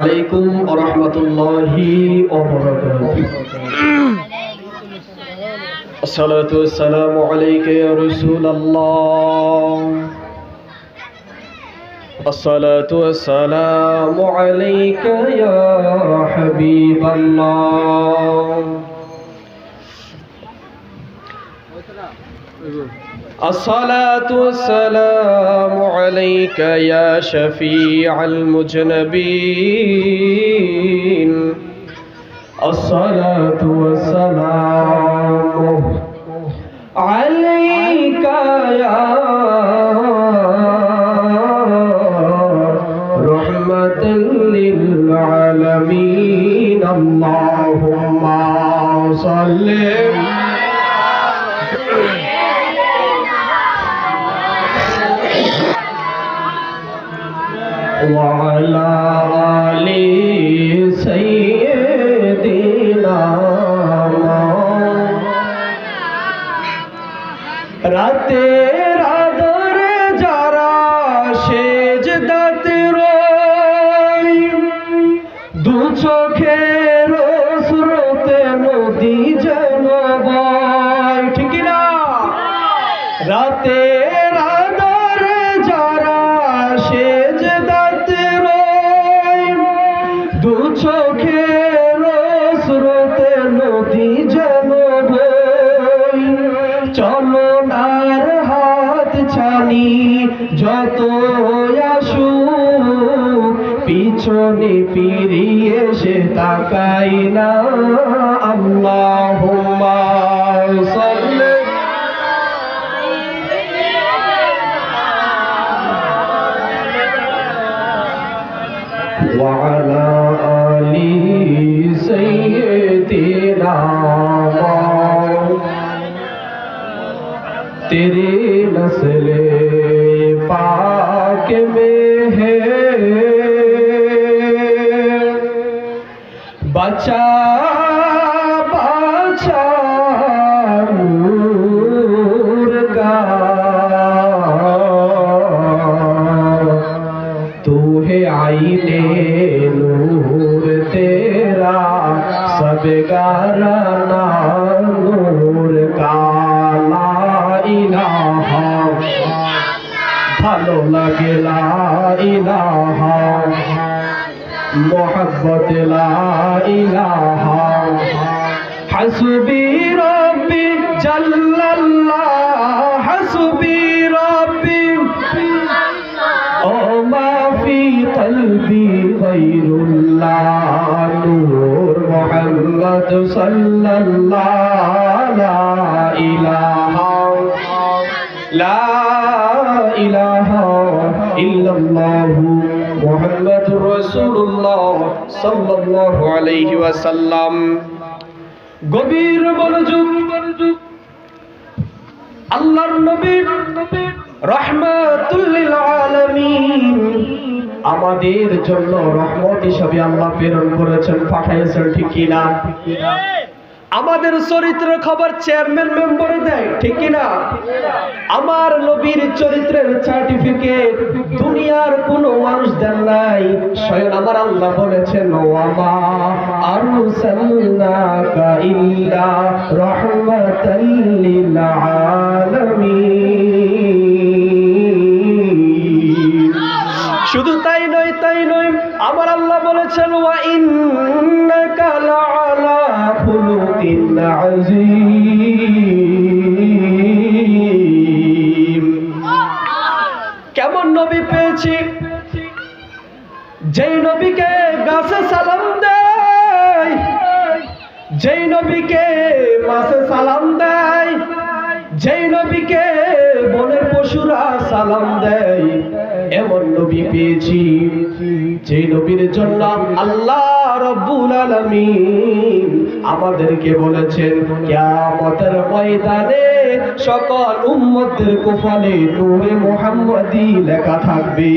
عليكم ورحمة الله وبركاته. الصلاة والسلام عليك يا رسول الله. الصلاة والسلام عليك يا حبيب الله. الصلاة والسلام عليك يا شفيع المذنبين. الصلاة والسلام عليك يا رحمة للعالمين. اللهم صل وعلى آل سيدنا রাতের আঁধারে যারা সেজদাতে রয়, দু চোখের স্রোতে নদী যেন বয়, ঠিক না? রাতের আঁধারে যারা সেজদাতে রয়, দু চোখের স্রোতে নদী যেন বয়, চলনার হাত ছানি যত আসুক, পিছনে ফিরিয়ে সে তাকাই না। আল্লাহুম্মা সাল্লি وعلى آل سيدنا तेरी नस्ल पाक में है बचा बचा मुर्गा, तू है आईने नूर तेरा सब गाराना नूर का। ইলাহা ভালো লাগে লা ইলাহা, মোহাব্বত লা ইলাহা, হাসবি রব্বি জাল্লাল্লাহ, হাসবি রব্বি ও মা ফি কলবি গায়রুল্লাহ, নূর মুহাম্মদ সাল্লাল্লাহু লা ইলাহা লা ইলাহা ইল্লাল্লাহু মুহাম্মাদুর রাসূলুল্লাহ সাল্লাল্লাহু আলাইহি ওয়াসাল্লাম। গভীর মনোযোগ, আল্লাহর নবী রাহমাতুল লিল আলামিন আমাদের জন্য রহমত হিসেবে আল্লাহ প্রেরণ করেছেন, পাঠিয়েছেন, ঠিক কি না? আমাদের চরিত্রের খবর চেয়ারম্যান মেম্বারে দেয়, ঠিক কিনা? আমার নবীর চরিত্রের সার্টিফিকেট দুনিয়ার কোনো মানুষ দেন নাই, স্বয়ং আমার আল্লাহ বলেছেন ওয়ামা আরসালনাকা ইল্লা রাহমাতাল লিল আলামিন। শুধু তাই নয়, আমার আল্লাহ বলেছেন ওয়া ইন্নাকা লাআলা খুলুকিন আযীম। কেমন নবী পেয়েছি? যেই নবীকে গাছে সালাম দেয়, যেই নবীকে মাছে সালাম দেয়, যেই নবীকে বনের পশুরা সালাম দেয়, এমন নবী পেয়েছি যেই নবীর জন্য আল্লাহ রব্বুল আলামিন আমাদেরকে বলেছেন কিয়ামতের ময়দানে সকল উম্মতদের কপালে নূরে মুহাম্মাদি লেখা থাকবে।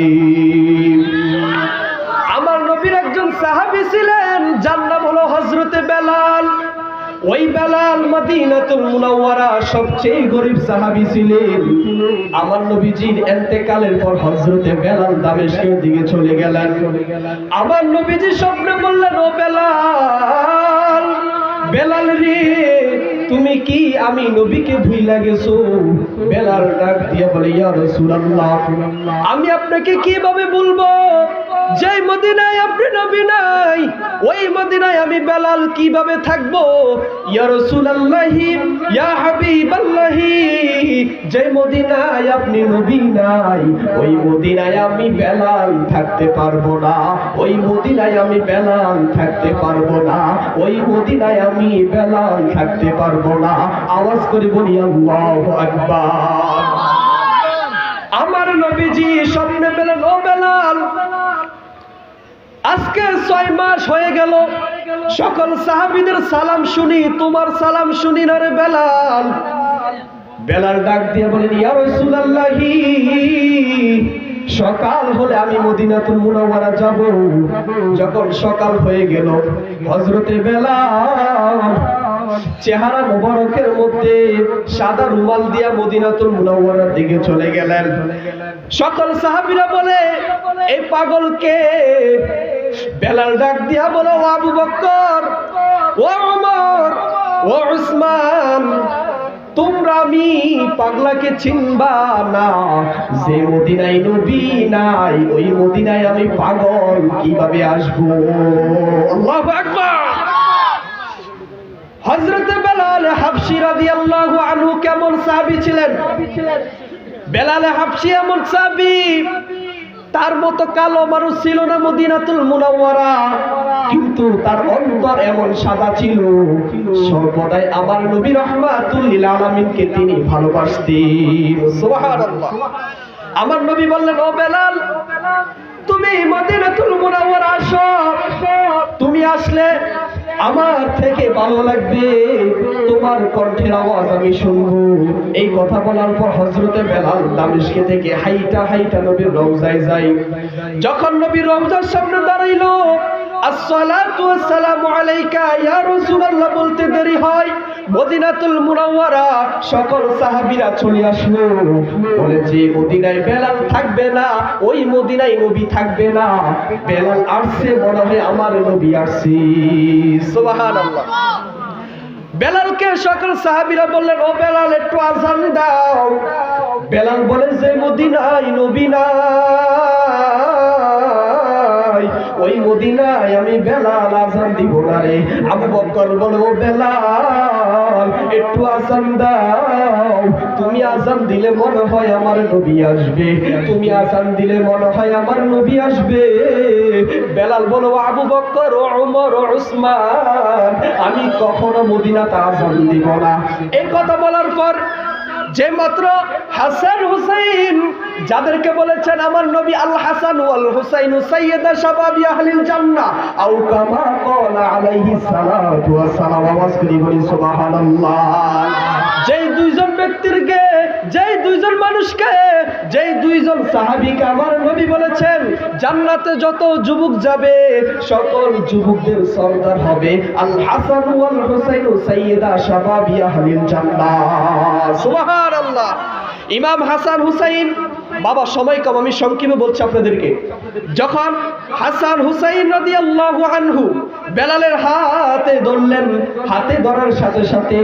আমার নবীর একজন সাহাবী ছিলেন, যার নাম হলো হযরতে বেলাল। ওই বেলাল মদিনাতুল মুনাওয়ারা সবচেয়ে গরীব সাহাবী ছিলেন। আমার নবীজির ইন্তেকালের পর হযরতে বেলাল দামেস্কের দিকে চলে গেলেন। আমার নবীজি স্বপ্নে বললেন, ও বেলাল, বেলাল রে, তুমি কি আমি নবীকে ভুইলা গেছো? বেলাল ডাক দিয়ে বলে, ইয়া রাসূলুল্লাহ, আমি আপনাকে কিভাবে বলবো যেই মদিনায় আপনি নবী নাই, ওই মদিনায় আমি বেলাল কিভাবে থাকবো? ইয়া রাসূলুল্লাহি, ইয়া হাবিবাল্লাহি, যেই মদিনায় আপনি নবী নাই, ওই মদিনায় আমি বেলাল থাকতে পারবো না, ওই মদিনায় আমি বেলাল থাকতে পারবো না, ওই মদিনায় আমি বেলাল থাকতে পারবো না। আওয়াজ করে বলি আল্লাহু আকবার। আমার নবীজি স্বপ্নে পেলেন, ও বেলাল, আজকে 6 মাস হয়ে গেল সকল সাহাবীদের সালাম শুনি, তোমার সালাম শুনি না রে বেলাল। বেলাল ডাক দিয়ে বলেন, ইয়া রাসূলুল্লাহি, সকাল হলে আমি মদিনাতুল মুনাওয়ারা যাব। যখন সকাল হয়ে গেল, হযরতে বেলাল চেহারা মোবারকের মধ্যে সাদা রুমাল দিয়া মদিনাতুল মুনাওয়ারার দিকে চলে গেলেন। সকল সাহাবীরা বলে, এই পাগলকে? বেলাল ডাক দিয়া বলো, ও আবু বকর, ও ওমর, ও উসমান, তোমরা আমি পাগলাকে চিনবা না। যে মদিনায় নবী নাই, ওই মদিনায় আমি পাগল কিভাবে আসবো? আল্লাহু আকবার। হযরত বেলাল হাবশী রাদিয়াল্লাহু আনহু কেমন সাহাবী ছিলেন? বেলাল হাবশী এমন সাহাবী, তার মতো কালো মানুষ ছিল না মদিনাতুল মুনাওয়ারা, কিন্তু তার অন্তর এমন সাদা ছিল, সর্বদাই আমার নবী রাহমাতুল লিল আলামিনকে তিনি ভালোবাসতেন। সুবহানাল্লাহ। আমার নবী বললেন, ও বেলাল, তুমি মদিনাতুল মুনাওয়ারা আসো, তুমি আসলে আমার থেকে ভালো লাগবে, তোমার কণ্ঠের আওয়াজ আমি শুনবো। এই কথা বলার পর হযরতে বেলাল দামেস্কে থেকে হাইটা হাইটা নবীর রওজায় যায়। যখন নবীর রওজার সামনে দাঁড়াইলো, আসসালাতু ওয়াসসালামু আলাইকা ইয়া রাসূলুল্লাহ বলতে দেরি হয়, মদিনাতুল মুনাওয়ারা সকল সাহাবীরা চলে আসলো। বলে, যে মদিনায় বেলাল থাকবে না, ওই মদিনায় নবী থাকবে না। বেলাল আসছে, মনে হয় আমার নবী আসছে। সুবহানাল্লাহ। বেলালকে সকল সাহাবীরা বললেন, ও বেলাল, একটু আযান দাও। বেলাল বলে, যে মদিনায় নবী নাই, ওই মদিনায় আমি বেলাল আযান দিব না রে। আবু বকর বলে, ও বেলাল, একটু আযান দাও। তুমি আযান দিলে মনে হয় আমার নবী আসবে, তুমি আযান দিলে মনে হয় আমার নবী আসবে। বেলাল বলো, আবু বকর, ও ওমর, ও উসমান, আমি কখনো মদিনাতে আযান দিব না। এই কথা বলার পর যে মাত্র হাসান হুসাইন, যাদেরকে বলেছেন আমার নবী আল হাসান ওয়াল হুসাইন সাইয়্যিদা শাবাবি আহলিল জান্নাহ, আও কামা ক্বালা আলাইহিস সালাতু ওয়াস সালাম, আওয়াজ করে বলি সুবহানাল্লাহ। যেই দুইজন ব্যক্তিকে, যেই দুইজন মানুষকে, যেই দুইজন সাহাবীকে আমার নবী বলেছেন জান্নাতে যত যুবক যাবে সকল যুবকদের সরদার হবে আল হাসান ওয়াল হুসাইন সাইয়্যিদা শাবাবি আহলিল জান্নাহ। সুবহানাল্লাহ। ইমাম হাসান হুসাইন, বাবা সময় কম, আমি সংক্ষেপে বলছি আপনাদেরকে। যখন হাসান হুসাইন রাদিয়াল্লাহু আনহু বেলালের হাতে ধরলেন, হাতে ধরার সাথে সাথে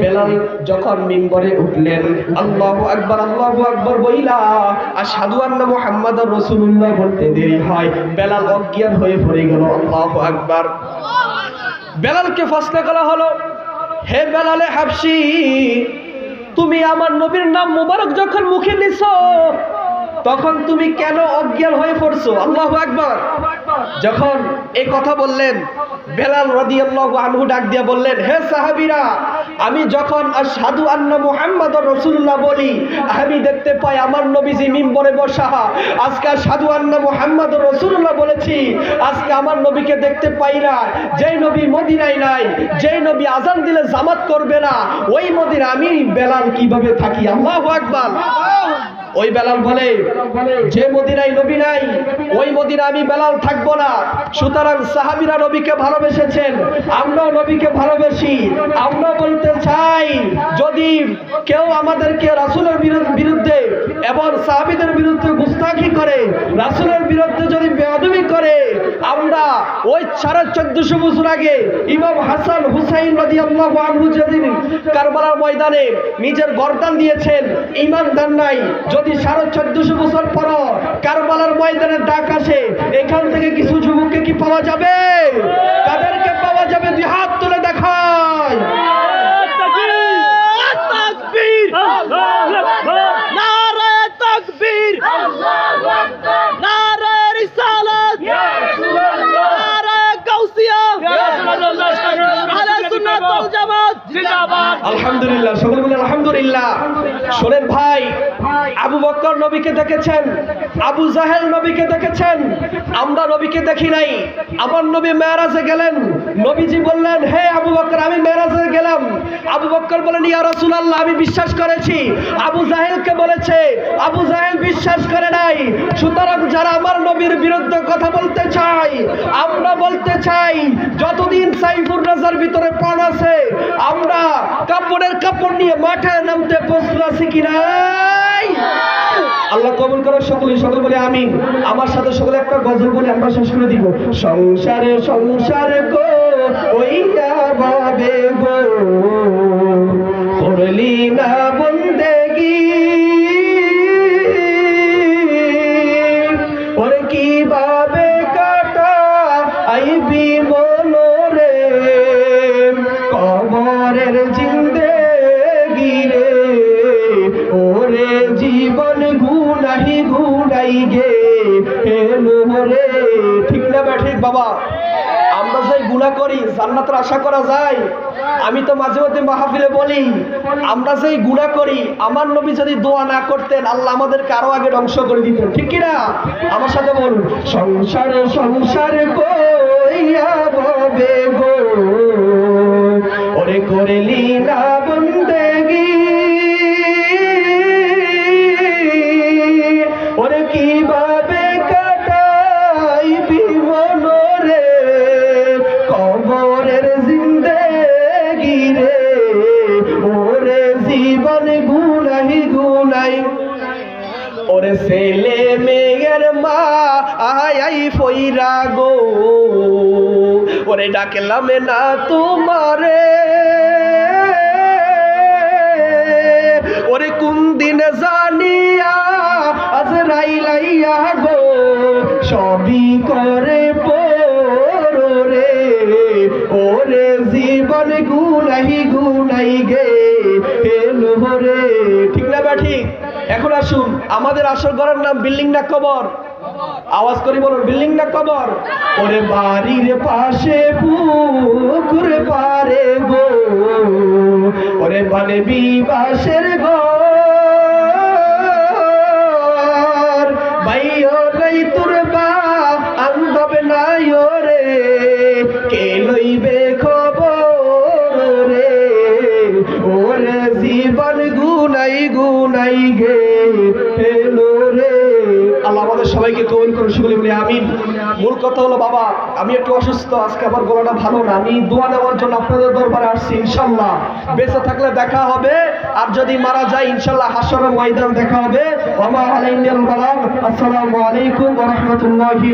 বেলাল যখন মিম্বরে উঠলেন, আল্লাহু আকবার, আল্লাহু আকবার বইলা আশহাদু আন্না মুহাম্মাদুর রাসূলুল্লাহ বলতে দেরি হয়, বেলাল অজ্ঞান হয়ে পড়ে গেল। আল্লাহু আকবার। বেলালকে প্রশ্ন করা হলো, হে বেলালে হাবশী, তুমি আমার নবীর নাম মুবারক যখন মুখে নিছো, তখন তুমি কেন অজ্ঞান হয়ে পড়ছো? আল্লাহু আকবার। যখন এই কথা বললেন, বেলাল রাদিয়াল্লাহু আনহু ডাক দিয়ে বললেন, হে সাহাবীরা, আমি যখন আশহাদু আন্না মুহাম্মাদুর রাসূলুল্লাহ বলি, আমি দেখতে পাই আমার নবীজি মিম্বরে বসা। আজকে আশহাদু আন্না মুহাম্মাদুর রাসূলুল্লাহ বলেছি, আজকে আমার নবীকে দেখতে পাই না। যেই নবী মদিনায় নাই, যেই নবী আযান দিলে জামাত করবে না, ওই মদিনা আমি বেলাল কিভাবে থাকি? আল্লাহু আকবার। ওই বেলাল বলে, যে মদিনায় নবী নাই ওই মদিনা আমি বেলাল থাকবো না। সুতরাং সাহাবীরা নবীকে ভালোবেসেছেন, আমরাও নবীকে ভালোবাসি। আমরা বলতে চাই, যদি কেউ আমাদেরকে রাসূলের বিরুদ্ধে এবং সাহাবীদের বিরুদ্ধে গুস্তাখি করে, রাসূলের বিরুদ্ধে যদি বেয়াদবি করে, আমরা ওই 1450 বছর আগে ইমাম হাসান হুসাইন রাদিয়াল্লাহু আনহু যেদিন কারবালার ময়দানে নিজের গর্দান দিয়েছেন, ঈমানদার নাই, যদি 1450 বছর পর কারবালার ময়দানে ডাক আসে, এখান থেকে কিছু যুবককে কি পাওয়া যাবে? তাদেরকে পাওয়া যাবে? দুই হাত তুলে দেখায়। তাকবীর, নারে তাকবীর, নারে রিসালাত, নারে গাউসিয়া, আহলে সুন্নাত ওয়াল জামাত জিন্দাবাদ। আলহামদুলিল্লাহ, সকলে বলেন আলহামদুলিল্লাহ। শোনেন ভাই, আবু বকর নবীকে দেখেছেন, আবু জাহেল নবীকে দেখেছেন, আমরা নবীকে দেখি নাই। আমার নবী মেরাজে গেলেন, নবীজি বললেন, হে আবু বকর আমি মেরাজে গেলাম। আবু বকর বলেন, ইয়া রাসূলুল্লাহ আমি বিশ্বাস করেছি। আবু জাহেলকে বলেছে, আবু জাহেল বিশ্বাস করে নাই। সুতরাং যারা আমার নবীর বিরুদ্ধে কথা বলতে চায়, আমরা বলতে চাই, যতদিন সাইফুর রাজার ভিতরে প্রাণ আছে, আমরা কাপড়ের কাপড় নিয়ে মাঠে নামতে প্রস্তুত আছি কি নাই? আল্লাহ কবুল করো সকলে, সকলে বলে আমিন। আমার সাথে সকলে একটা গজল বলে আমরা শেষ করে দিব। সংসারে সংসারে গো ওইয়া বাবে গো, করলি না বন্দেগি, ওরে কিভাবে কাটা আইবি মনোরে, কবরের জিন্দেগি রে, ওরে জীবন গুনাহি গুনাই গে রে। ঠিক না ঠিক বাবা? আমরা যাই গুনাহ করি জান্নাতের আশা করা যায়? আমি তো মাঝে মধ্যে মাহফিলে বলি, আমরা যেই গুনাহ করি, আমার নবী যদি দোয়া না করতেন, আল্লাহ আমাদেরকে আরো আগে ধ্বংস করে দিতেন। ঠিক কি না? আমার সাথে বলুন, সংসারে সংসারে কইয়া ববে গো, ওরে করলি না বন্দেগি, ওরে কিভাবে কাটাইবি মনোরে, কবরের জিন্দেগি রে, ওরে জীবন গুনাহি গুনাই, ওরে ছেলে মেয়ের মা আই ফইরা গো, ওরে ডাকলাম না তোমারে, ওরে কোন দিন জানিয়া আজরাইলাইয়া গো, সবই করে পরে, ওরে জীবন গুনাহি গুনাই গে হেলো রে। ঠিক না বা ঠিক? এখন আসুন, আমাদের আসল ঘরের নাম বিল্ডিং না কবর? আওয়াজ করি বলুন, বিল্ডিং না কবর? ওরে বাড়ির পাশে পুকুর পারে গো, ওরে বানবি বাসের ঘর, বাইও নাই তোর বা আন্দব নাই রে, কে লইবে খবর রে, ওরে জীবন গুনাই গুনাই গে হেলো রে। আল্লাহ আমাদের সবাইকে কবুল করুন, সকলে বলি আমিন। মূল কথা হলো বাবা, আমি একটু অসুস্থ, আজকে আমার গলাটা ভালো না, আমি দোয়া নেওয়ার জন্য আপনাদের দরবারে আসছি। ইনশাআল্লাহ বেঁচে থাকলে দেখা হবে, আর যদি মারা যায় ইনশাআল্লাহ হাশরের ময়দান দেখা হবে। ওয়া মা আলাইনাল বালাগ। আসসালামু আলাইকুম ওয়া রাহমাতুল্লাহি।